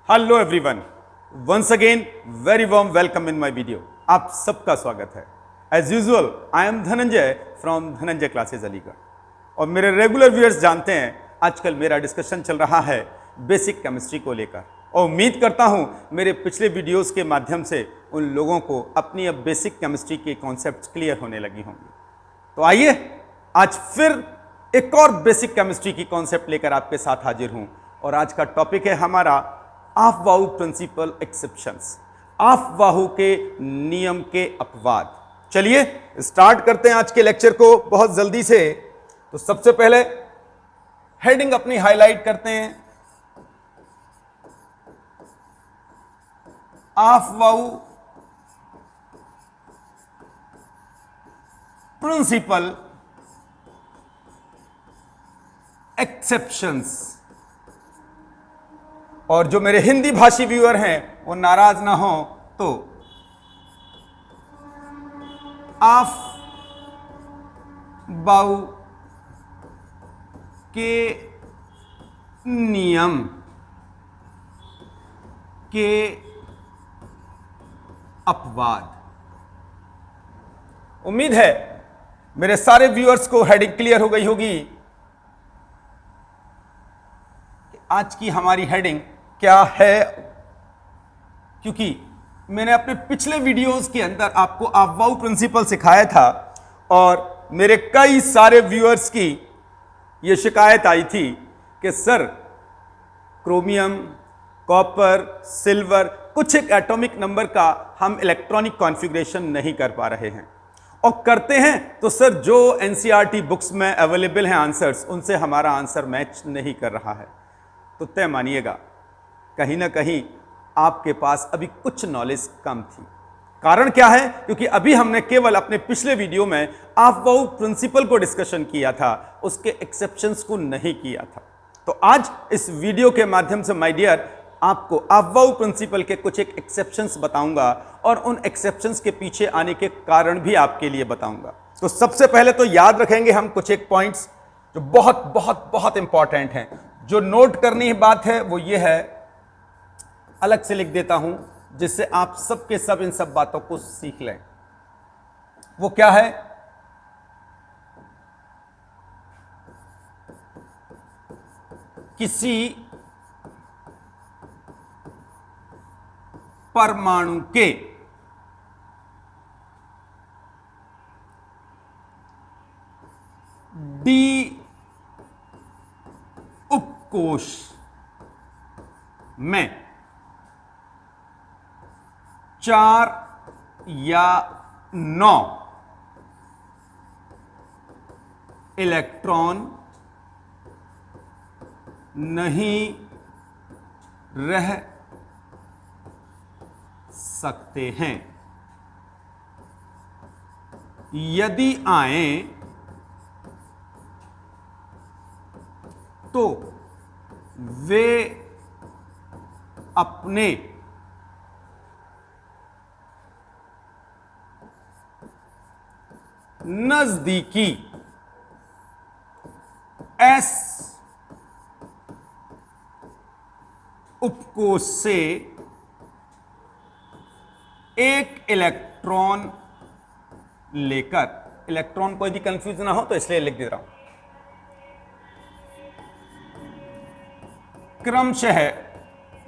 Hello everyone, once again very warm welcome in my video. आप सबका स्वागत है। As usual I am Dhananjay from Dhananjay classes Aligarh. और मेरे रेगुलर व्यूअर्स जानते हैं आजकल मेरा डिस्कशन चल रहा है बेसिक केमिस्ट्री को लेकर, और उम्मीद करता हूं मेरे पिछले वीडियोस के माध्यम से उन लोगों को अपनी अब बेसिक केमिस्ट्री के कॉन्सेप्ट्स क्लियर होने लगी होंगी। तो आइए आज फिर एक और बेसिक केमिस्ट्री की कॉन्सेप्ट लेकर आपके साथ हाजिर हूं, और आज का टॉपिक है हमारा ऑफ-बाउ प्रिंसिपल एक्सेप्शंस, ऑफ-बाउ के नियम के अपवाद। चलिए स्टार्ट करते हैं आज के लेक्चर को बहुत जल्दी से। तो सबसे पहले हेडिंग अपनी हाईलाइट करते हैं, ऑफ-बाउ प्रिंसिपल एक्सेप्शंस। और जो मेरे हिंदी भाषी व्यूअर हैं वो नाराज ना हो तो ऑफ-बाउ के नियम के अपवाद। उम्मीद है मेरे सारे व्यूअर्स को हेडिंग क्लियर हो गई होगी कि आज की हमारी हेडिंग क्या है, क्योंकि मैंने अपने पिछले वीडियोस के अंदर आपको ऑफ-बाउ प्रिंसिपल सिखाया था और मेरे कई सारे व्यूअर्स की यह शिकायत आई थी कि सर क्रोमियम, कॉपर, सिल्वर, कुछ एक एटॉमिक नंबर का हम इलेक्ट्रॉनिक कॉन्फ़िगरेशन नहीं कर पा रहे हैं, और करते हैं तो सर जो एनसीईआरटी बुक्स में अवेलेबल हैं आंसर्स, उनसे हमारा आंसर मैच नहीं कर रहा है। तो तय मानिएगा कहीं ना कहीं आपके पास अभी कुछ नॉलेज कम थी। कारण क्या है? क्योंकि अभी हमने केवल अपने पिछले वीडियो में ऑफ-बाउ प्रिंसिपल को डिस्कशन किया था, उसके एक्सेप्शंस को नहीं किया था। तो आज इस वीडियो के माध्यम से माय डियर आपको ऑफ-बाउ प्रिंसिपल के कुछ एक एक्सेप्शंस बताऊंगा, और उन एक्सेप्शंस के पीछे आने के कारण भी आपके लिए बताऊंगा। तो सबसे पहले तो याद रखेंगे हम कुछ एक पॉइंट्स जो बहुत बहुत बहुत इंपॉर्टेंट हैं। जो नोट करनी बात है वो ये है, अलग से लिख देता हूं जिससे आप सब के सब इन सब बातों को सीख लें। वो क्या है? किसी परमाणु के डी उपकोष में 4 या 9 इलेक्ट्रॉन नहीं रह सकते हैं। यदि आए तो वे अपने नजदीकी एस उपकोष से एक इलेक्ट्रॉन लेकर, इलेक्ट्रॉन कोई भी कंफ्यूज ना हो तो इसलिए लिख दे रहा हूं, क्रमशः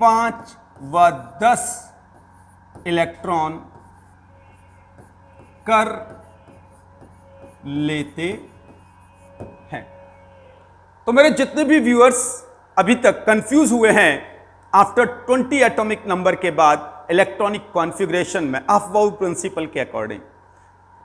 5 व 10 इलेक्ट्रॉन कर लेते हैं। तो मेरे जितने भी व्यूअर्स अभी तक कंफ्यूज हुए हैं आफ्टर 20 एटॉमिक नंबर के बाद इलेक्ट्रॉनिक कॉन्फ़िगरेशन में ऑफ-बाउ प्रिंसिपल के अकॉर्डिंग,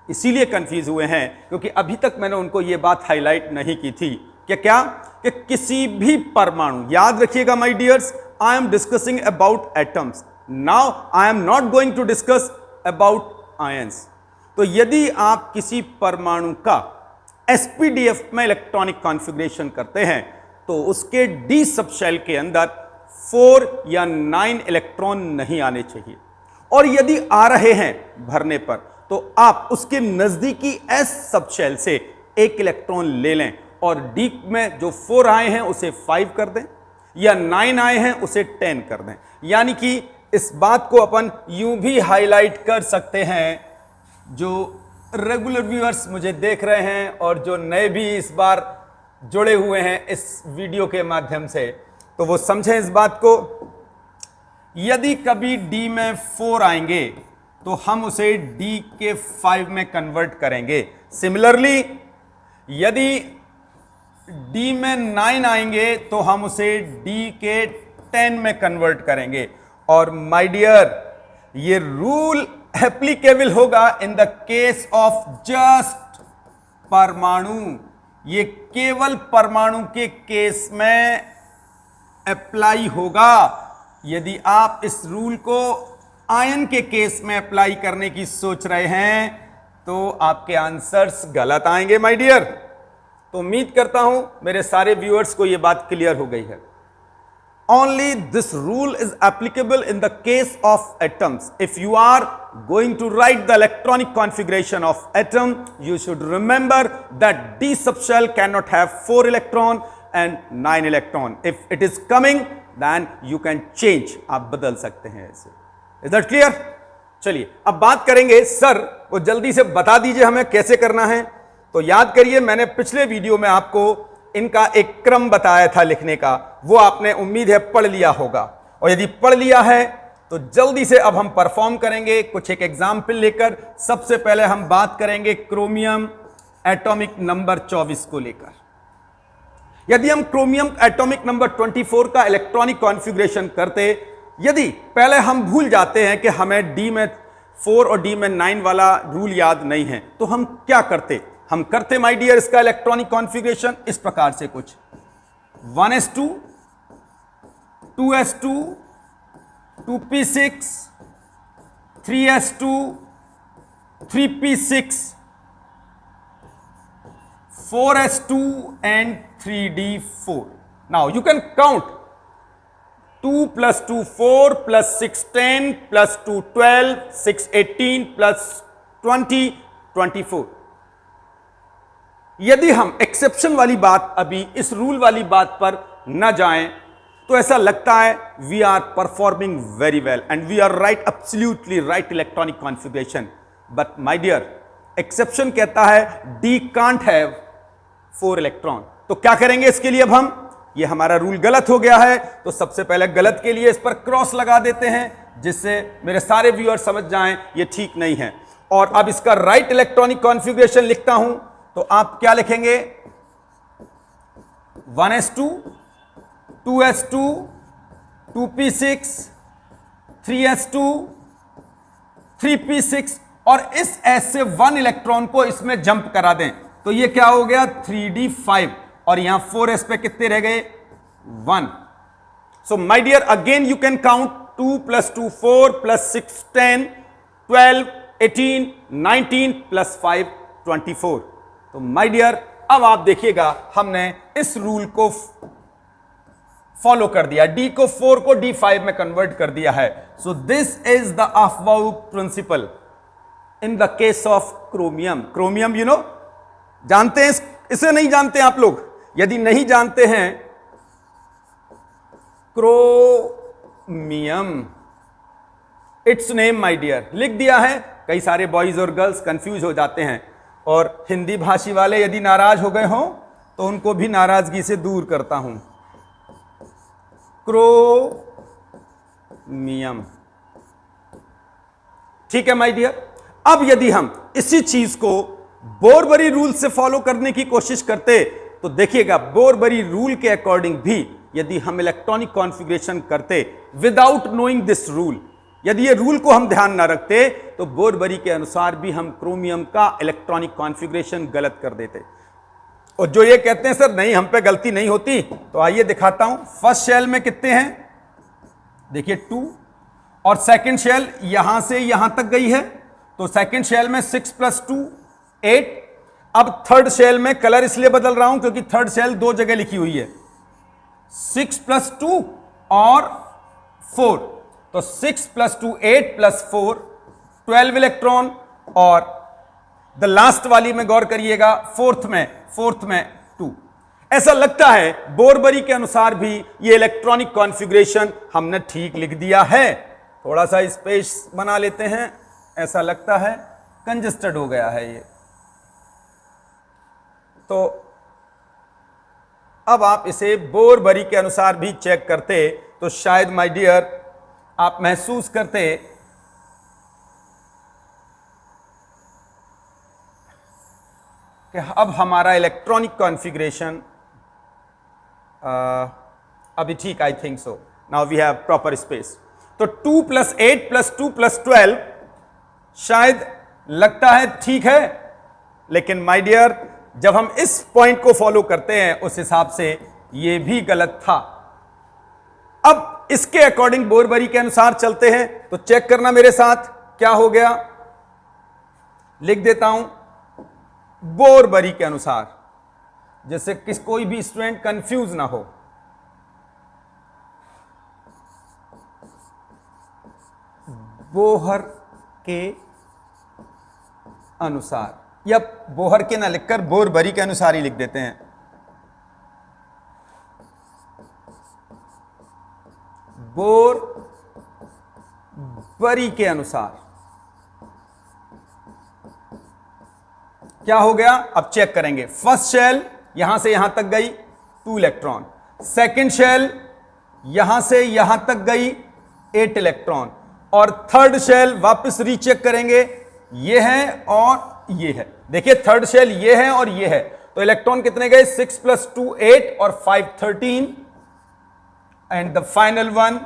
इसीलिए कंफ्यूज हुए हैं क्योंकि अभी तक मैंने उनको यह बात हाईलाइट नहीं की थी कि क्या कि किसी भी परमाणु, याद रखिएगा my dears, I am discussing about atoms, now I am not going to discuss about ions. तो यदि आप किसी परमाणु का एसपीडीएफ में इलेक्ट्रॉनिक कॉन्फ़िगरेशन करते हैं तो उसके डी सब शेल के अंदर 4 या 9 इलेक्ट्रॉन नहीं आने चाहिए, और यदि आ रहे हैं भरने पर तो आप उसके नजदीकी एस सब शेल से एक इलेक्ट्रॉन ले लें और डी में जो 4 आए हैं उसे 5 कर दें। या 9 आए हैं उसे 10 कर दें। यानी कि इस बात को अपन यूं भी हाईलाइट कर सकते हैं, जो रेगुलर व्यूअर्स मुझे देख रहे हैं और जो नए भी इस बार जुड़े हुए हैं इस वीडियो के माध्यम से, तो वो समझें इस बात को। यदि कभी D में 4 आएंगे तो हम उसे D के 5 में कन्वर्ट करेंगे। सिमिलरली यदि D में 9 आएंगे तो हम उसे D के 10 में कन्वर्ट करेंगे। और माय डियर, ये रूल एप्लीकेबल होगा इन द केस ऑफ जस्ट परमाणु। ये केवल परमाणु के केस में अप्लाई होगा। यदि आप इस रूल को आयन के केस में अप्लाई करने की सोच रहे हैं तो आपके आंसर्स गलत आएंगे माय डियर। तो उम्मीद करता हूं मेरे सारे व्यूअर्स को यह बात क्लियर हो गई है। Only this rule is applicable in the case of atoms. If you are going to write the electronic configuration of atom, you should remember that D subshell cannot have 4 electron and 9 electron. If it is coming, then you can change. आप बदल सकते हैं ऐसे। Is that clear? चलिए अब बात करेंगे, sir वो जल्दी से बता दीजिए हमें कैसे करना है। तो याद करिए, मैंने पिछले वीडियो में आपको इनका एक क्रम बताया था लिखने का, वो आपने उम्मीद है पढ़ लिया होगा। और यदि पढ़ लिया है तो जल्दी से अब हम परफॉर्म करेंगे कुछ एक एग्जाम्पल लेकर। सबसे पहले हम बात करेंगे क्रोमियम एटॉमिक नंबर 24 को लेकर। यदि हम क्रोमियम एटॉमिक नंबर 24 का इलेक्ट्रॉनिक कॉन्फ़िगरेशन करते, यदि पहले हम भूल जाते हैं कि हमें डी में 4 और डी में 9 वाला रूल याद नहीं है, तो हम क्या करते? हम करते माय डियर इसका इलेक्ट्रॉनिक कॉन्फ़िगरेशन इस प्रकार से कुछ 1s2 2s2 2p6 3s2 3p6 4s2 and 3d4. Now you can count 2 plus 2 4 plus 6 10 plus 2 12 6 18 plus 20 24. यदि हम एक्सेप्शन वाली बात, अभी इस रूल वाली बात पर न जाएं, तो ऐसा लगता है we are performing very well and we are right, absolutely right electronic configuration. But my dear, exception कहता है डी कांट हैव 4 इलेक्ट्रॉन। तो क्या करेंगे इसके लिए? अब हम, ये हमारा रूल गलत हो गया है, तो सबसे पहले गलत के लिए इस पर क्रॉस लगा देते हैं, जिससे मेरे सारे व्यूअर समझ जाएं ये ठीक नहीं है। और अब इसका राइट इलेक्ट्रॉनिक कॉन्फ़िगरेशन लिखता हूं, तो आप क्या लिखेंगे? 1s2 2s2 2p6 3s2 3p6 और इस s से 1 इलेक्ट्रॉन को इसमें जंप करा दें, तो ये क्या हो गया? 3d5 और यहां 4s पे कितने रह गए? 1. So my dear, again you can count 2 plus 2 4 plus 6 10 12 18 19 plus 5 24. तो माय डियर, अब आप देखिएगा हमने इस रूल को फॉलो कर दिया, डी को 4 को d5 में कन्वर्ट कर दिया है। So this is the Aufbau principle in the case of chromium. Chromium you know, जानते हैं इसे? नहीं जानते आप लोग? यदि नहीं जानते हैं chromium, its name my dear, लिख दिया है। कई सारे बॉयज और गर्ल्स कंफ्यूज हो जाते हैं, और हिंदी भाषी वाले यदि नाराज हो गए हों तो उनको भी नाराजगी से दूर करता हूं। क्रोमियम, ठीक है माय डियर। अब यदि हम इसी चीज को बोरबरी रूल से फॉलो करने की कोशिश करते, तो देखिएगा बोरबरी रूल के अकॉर्डिंग भी यदि हम इलेक्ट्रॉनिक कॉन्फ़िगरेशन करते विदाउट नोइंग दिस रूल, यदि ये रूल को हम ध्यान ना रखते, तो बोरबरी के अनुसार भी हम क्रोमियम का इलेक्ट्रॉनिक कॉन्फ़िगरेशन गलत कर देते। और जो ये कहते हैं सर नहीं हम पे गलती नहीं होती, तो आइए दिखाता हूं। फर्स्ट शेल में कितने हैं? देखिए 2, और सेकंड शेल यहां से यहां तक गई है, तो सेकंड शेल में 6 plus 2 8। अब थर्ड शेल में कलर इसलिए बदल रहा हूं क्योंकि थर्ड शेल 2 जगह लिखी हुई है, 6 plus 2 और 4। तो 6 plus 2 8 plus 4 12 इलेक्ट्रॉन, और द लास्ट वाली में गौर करिएगा, फोर्थ में 2। ऐसा लगता है बोरबरी के अनुसार भी ये इलेक्ट्रॉनिक कॉन्फ़िगरेशन हमने ठीक लिख दिया है। थोड़ा सा स्पेस बना लेते हैं, ऐसा लगता है कंजस्टेड हो गया है ये। तो अब आप इसे बोरबरी के अनुसार भी चेक करते तो शायद माय डियर आप महसूस करते कि अब हमारा इलेक्ट्रॉनिक कॉन्फ़िगरेशन अभी ठीक, I think so now we have proper space. तो 2 + 8 + 2 + 12 शायद लगता है ठीक है, लेकिन माय डियर जब हम इस पॉइंट को फॉलो करते हैं उस हिसाब से यह भी गलत था। अब इसके अकॉर्डिंग बोरबरी के अनुसार चलते हैं, तो चेक करना मेरे साथ क्या हो गया। लिख देता हूं बोरबरी के अनुसार, जिससे कोई भी स्टूडेंट कंफ्यूज ना हो। बोहर के अनुसार, या बोहर के ना लिखकर बोरबरी के अनुसार ही लिख देते हैं। बोरबरी के अनुसार क्या हो गया, अब चेक करेंगे। फर्स्ट शेल यहां से यहां तक गई 2 इलेक्ट्रॉन, सेकेंड शेल यहां से यहां तक गई 8 इलेक्ट्रॉन, और थर्ड शेल वापस रीचेक करेंगे, ये है और ये है। देखिए थर्ड शेल ये है और ये है, तो इलेक्ट्रॉन कितने गए 6 + 2 8 और 5 13 एंड द फाइनल वन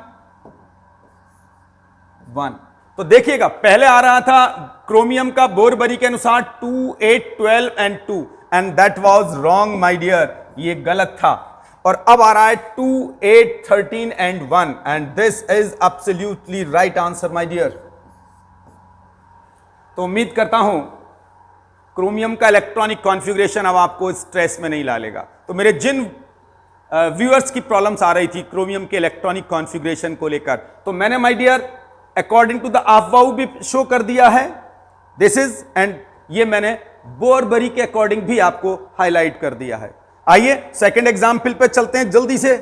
1। तो देखिएगा पहले आ रहा था क्रोमियम का बोरबरी के अनुसार 2 8 12 and 2 and that was wrong my dear, ये गलत था। और अब आ रहा है 2 8 13 and 1 and this is absolutely right answer my dear. तो उम्मीद करता हूं क्रोमियम का इलेक्ट्रॉनिक कॉन्फ़िगरेशन अब आपको स्ट्रेस में नहीं डालेगा। तो मेरे जिन व्यूअर्स की प्रॉब्लम्स आ रही थी क्रोमियम के इलेक्ट्रॉनिक कॉन्फ़िगरेशन को लेकर, तो मैंने my dear according to the Aufbau भी शो कर दिया है दिस इज, एंड ये मैंने बोरबरी के अकॉर्डिंग भी आपको हाईलाइट कर दिया है। आइए सेकंड एग्जाम्पल पे चलते हैं जल्दी से।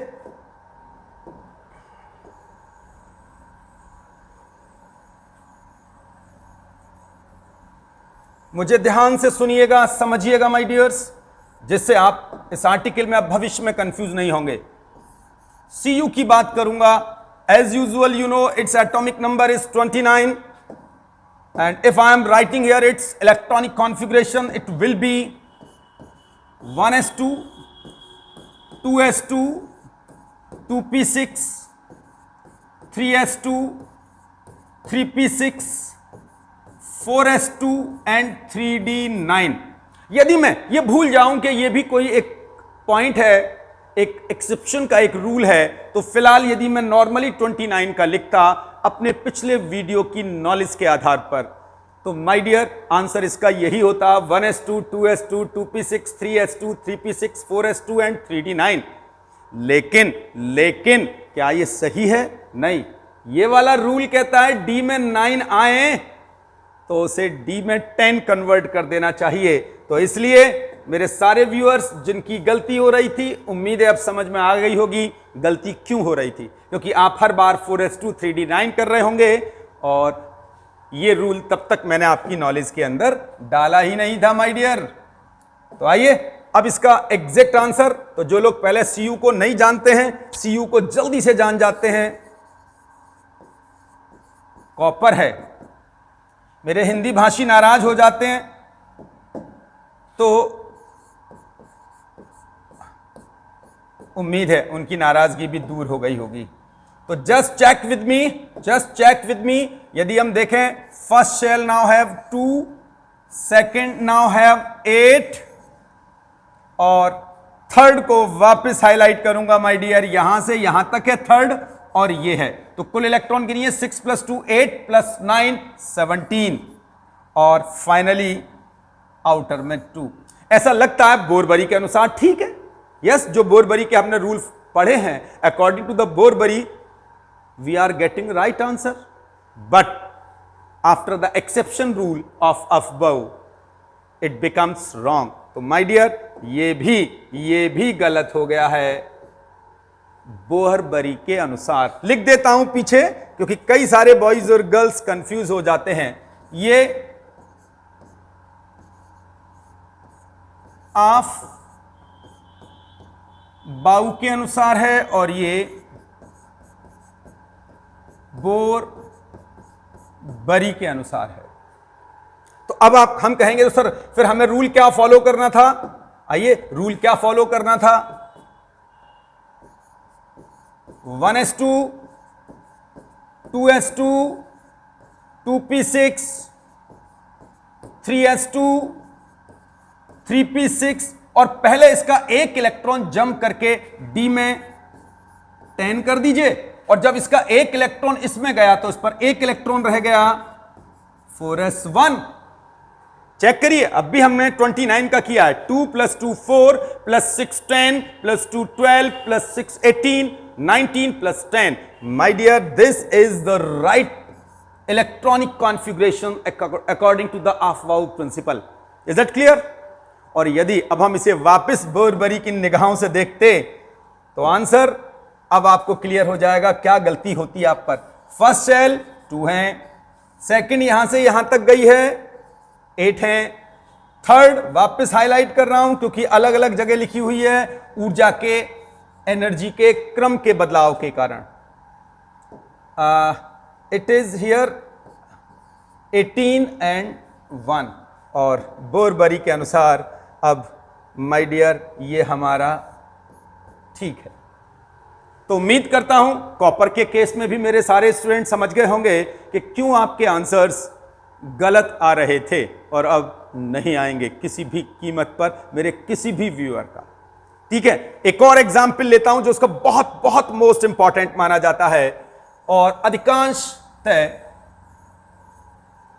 मुझे ध्यान से सुनिएगा, समझिएगा माय डियर्स, जिससे आप इस आर्टिकल में अब भविष्य में कंफ्यूज नहीं होंगे। Cu की बात करूंगा, as usual you know its atomic number is 29, and if I am writing here its electronic configuration it will be 1s2 2s2 2p6 3s2 3p6 4s2 and 3d9। यदि मैं ये भूल जाऊं कि ये भी कोई एक पॉइंट है, एक एक्सेप्शन का एक रूल है, तो फिलहाल यदि मैं नॉर्मली 29 का लिखता अपने पिछले वीडियो की नॉलेज के आधार पर, तो माय डियर आंसर इसका यही होता 1s2 2s2 2p6 3s2 3p6 4s2 and 3d9। लेकिन क्या ये सही है? नहीं, ये वाला रूल कहता है डी में 9 आए तो उसे डी में 10 कन्वर्ट कर देना चाहिए। तो इसलिए मेरे सारे व्यूअर्स जिनकी गलती हो रही थी, उम्मीद है अब समझ में आ गई होगी गलती क्यों हो रही थी, क्योंकि आप हर बार 4s2 3d9 कर रहे होंगे और ये रूल तब तक मैंने आपकी नॉलेज के अंदर डाला ही नहीं था माय डियर। तो आइए अब इसका एग्जैक्ट आंसर, तो जो लोग पहले Cu को नहीं जानते हैं Cu को जल्दी से जान जाते हैं। कॉपर है, मेरे हिंदी भाषी नाराज हो जाते हैं तो उम्मीद है उनकी नाराजगी भी दूर हो गई होगी। तो जस्ट चेक विद मी, यदि हम देखें first shell now have 2, second now have 8 और थर्ड को वापस हाईलाइट करूंगा माय डियर, यहां से यहां तक है थर्ड और ये है। तो कुल इलेक्ट्रॉन गिनिए 6 + 2 8 + 9 17 और फाइनली आउटर में 2। ऐसा लगता है बोरबरी के अनुसार ठीक है। यस, जो बोरबरी के हमने रूल पढ़े हैं, according to the Bohr Bury we are getting right answer, but after the exception rule of above it becomes wrong. तो माय डियर ये भी गलत हो गया है बोहरबरी के अनुसार। लिख देता हूं पीछे, क्योंकि कई सारे बॉयज और गर्ल्स कंफ्यूज हो जाते हैं। ये ऑफ बाउ के अनुसार है और ये बोरबरी के अनुसार है। तो अब हम कहेंगे तो सर फिर हमें रूल क्या फॉलो करना था? आइए, रूल क्या फॉलो करना था? 1s2, 2s2, 2p6, 3s2, 3p6 और पहले इसका एक इलेक्ट्रॉन जंप करके d में 10 कर दीजिए, और जब इसका एक इलेक्ट्रॉन इसमें गया तो इस पर एक इलेक्ट्रॉन रह गया 4s1। चेक करिए, अब भी हमने 29 का किया है। 2 + 2 4 + 6 10 + 2 12 + 6 18 19 + 10। My dear, this is the right electronic configuration according to the Aufbau principle. Is that clear? और यदि अब हम इसे वापस बोरबरी की निगाहों से देखते तो आंसर अब आपको क्लियर हो जाएगा क्या गलती होती है आप पर। फर्स्ट सेल 2 है, सेकंड यहां से यहां तक गई है 8 है, थर्ड वापस हाईलाइट कर रहा हूं क्योंकि अलग अलग जगह लिखी हुई है ऊर्जा के एनर्जी के क्रम के बदलाव के कारण। इट इज हियर 18 and 1 और बोरबरी के अनुसार अब माय डियर ये हमारा ठीक है। तो उम्मीद करता हूं कॉपर के केस में भी मेरे सारे स्टूडेंट समझ गए होंगे कि क्यों आपके आंसर्स गलत आ रहे थे और अब नहीं आएंगे किसी भी कीमत पर मेरे किसी भी व्यूअर का। ठीक है, एक और एग्जाम्पल लेता हूं जो उसका बहुत बहुत मोस्ट इंपॉर्टेंट माना जाता है और अधिकांशतः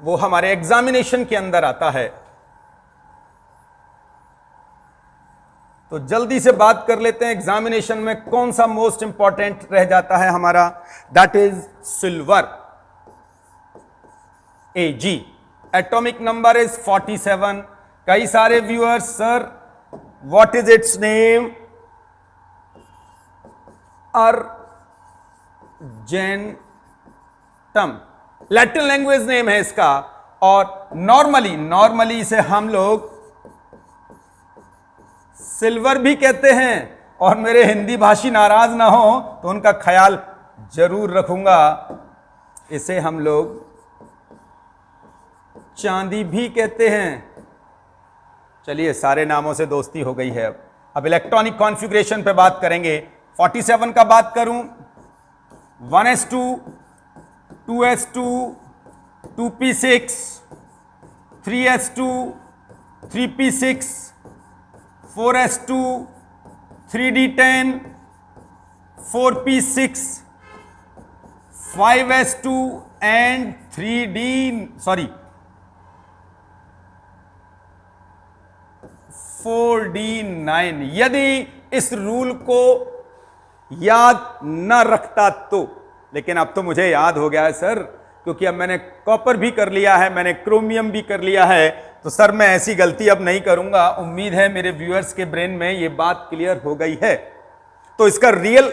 वो हमारे एग्जामिनेशन के अंदर आता है। तो जल्दी से बात कर लेते हैं एग्जामिनेशन में कौन सा मोस्ट इंपॉर्टेंट रह जाता है हमारा। That is silver Ag। Atomic number is 47। कई सारे viewers, sir what is it's name? Argentum, Latin language name है इसका। और नॉर्मली इसे हम लोग सिल्वर भी कहते हैं और मेरे हिंदी भाषी नाराज ना हो तो उनका ख्याल जरूर रखूंगा, इसे हम लोग चांदी भी कहते हैं। चलिए, सारे नामों से दोस्ती हो गई है। अब इलेक्ट्रॉनिक कॉन्फ़िगरेशन पे बात करेंगे। 47 का बात करूं, 1s2, 2s2, 2p6, 3s2, 3p6, 4s2, 3d10, 4p6, 5s2 and 4d9। यदि इस रूल को याद न रखता तो, लेकिन अब तो मुझे याद हो गया है सर, क्योंकि अब मैंने कॉपर भी कर लिया है, मैंने क्रोमियम भी कर लिया है, तो सर मैं ऐसी गलती अब नहीं करूंगा। उम्मीद है मेरे व्यूअर्स के ब्रेन में ये बात क्लियर हो गई है। तो इसका रियल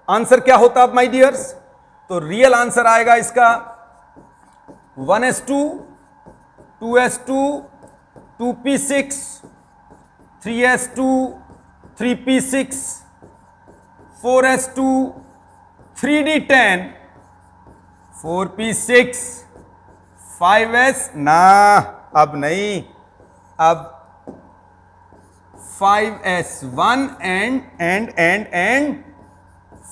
आंसर क्या होता है माय डियर्स? तो रियल आंसर आएगा इसका 1s2, 2s2, 2p6, 3s2, 3p6, 4s2, 3d10, 4p6, 5s ना, अब नहीं, अब 5s1 and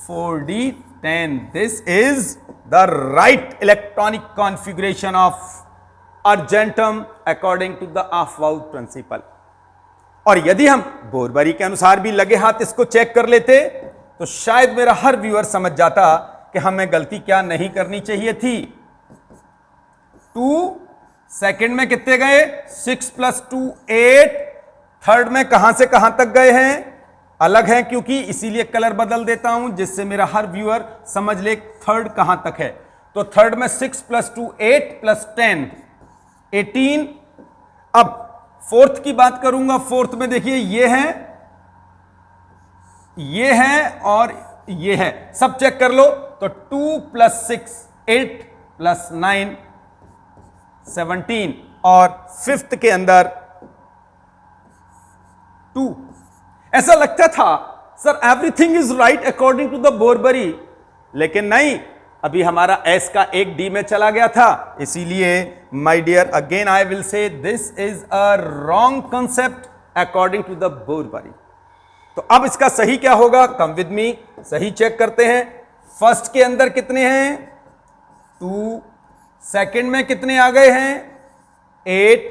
4d10। This is the right electronic configuration of argentum according to the Aufbau principle। और यदि हम बोरबरी के अनुसार भी लगे हाथ इसको चेक कर लेते तो शायद मेरा हर व्यूअर समझ जाता कि हमें गलती क्या नहीं करनी चाहिए थी। 2 सेकंड में कितने गए? 6 + 2 8। थर्ड में कहां से कहां तक गए हैं? अलग है, क्योंकि इसीलिए कलर बदल देता हूं जिससे मेरा हर व्यूअर समझ ले थर्ड कहां तक है। तो थर्ड में 6 + 2 8 + 10 18। अब फोर्थ की बात करूंगा, फोर्थ में देखिए ये है और ये है, सब चेक कर लो। तो 2 + 6 8 + 9 17 और फिफ्थ के अंदर 2। ऐसा लगता था sir everything is right according to the Bohr Bury, लेकिन नहीं, अभी हमारा एस का एक डी में चला गया था, इसीलिए my dear again I will say this is a wrong concept according to the Bohr Bury. तो अब इसका सही क्या होगा, कम विद मी, सही चेक करते हैं। फर्स्ट के अंदर कितने हैं 2, सेकंड में कितने आ गए हैं 8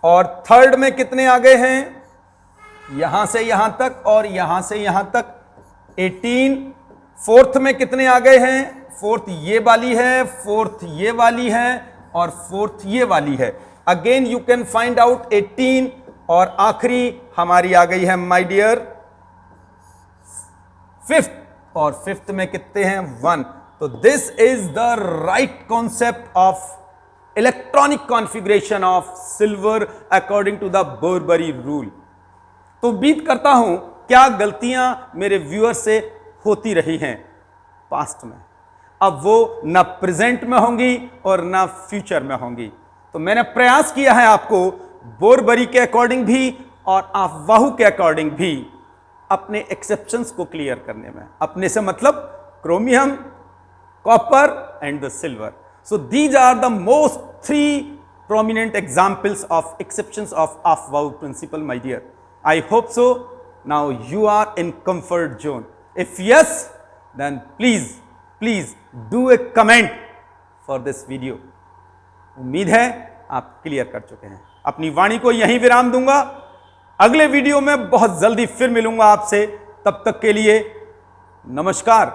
और थर्ड में कितने आ गए हैं यहां से यहां तक और यहां से यहां तक 18। फोर्थ में कितने आ गए हैं, फोर्थ ये वाली है, फोर्थ ये वाली है और फोर्थ ये वाली है। Again you can find out 18 और आखिरी हमारी आ गई है माय डियर फिफ्थ, और फिफ्थ में कितने हैं 1। तो this is the right concept of electronic configuration of silver according to the Bohr Bury rule. तो उम्मीद करता हूं क्या गलतियां मेरे व्यूअर से होती रही हैं पास्ट में, अब वो ना प्रेजेंट में होंगी और ना फ्यूचर में होंगी। तो मैंने प्रयास किया है आपको बोरबरी के अकॉर्डिंग भी और अफवाहू के अकॉर्डिंग भी अपने एक्सेप्शंस को क्लियर करने में, अपने से मतलब chromium, copper and the silver. So these are the most 3 prominent examples of exceptions of Aufbau principle, my dear. I hope so. Now you are in comfort zone. If yes, then please do a comment for this video. उम्मीद है आप clear कर चुके हैं। अपनी वाणी को यहीं विराम दूंगा, अगले वीडियो में बहुत जल्दी फिर मिलूंगा आपसे। तब तक के लिए नमस्कार।